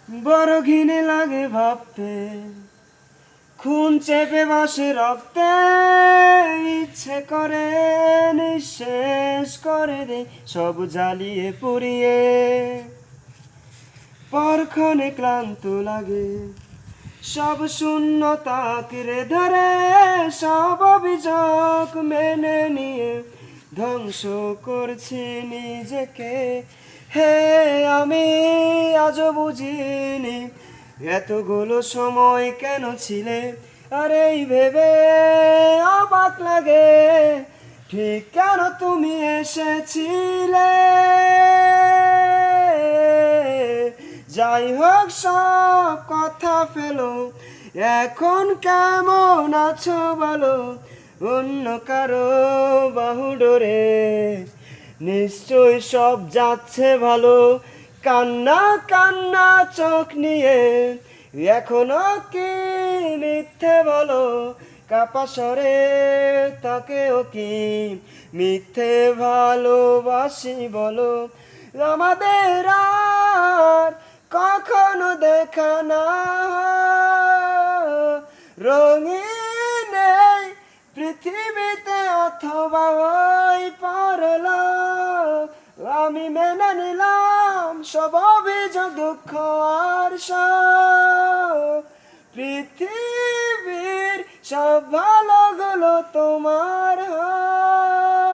বড় ঘিনে লাগে ভাবতে, খুন চেপে বসে রক্তে, ইচ্ছে করে নিঃশেষ করে দে সব জ্বালিয়ে পুড়িয়ে। পরক্ষণে ক্লান্ত লাগে, সব শূন্যতা আঁকড়ে ধরে, সব অভিযোগ মেনে নিয়ে ধ্বংস করছি নিজেকে। হে আমি আজও বুঝিনি এতগুলো সময় কেন ছিলে, আর এই ভেবে অবাক লাগে ঠিক কেন তুমি এসেছিলে। যাই হোক সব কথা ফেলো, এখন কেমন আছো বলো, অন্য কারো বাহু ডোরে নিশ্চয় সব যাচ্ছে ভালো। কান্না কান্না চোখ নিয়ে এখনো কি মিথ্যে বলো, কাপা স্বরে তাকেও কি মিথ্যে ভালোবাসি বলো। আমাদের আর কখনো দেখা না রঙিন এই পৃথিবীতে, অথবা ওই পরলোক। আমি মেনে নিলাম সব অভিযোগ, দুঃখ আর শোক। পৃথিবীর সব ভালোগুলো তোমার হয়।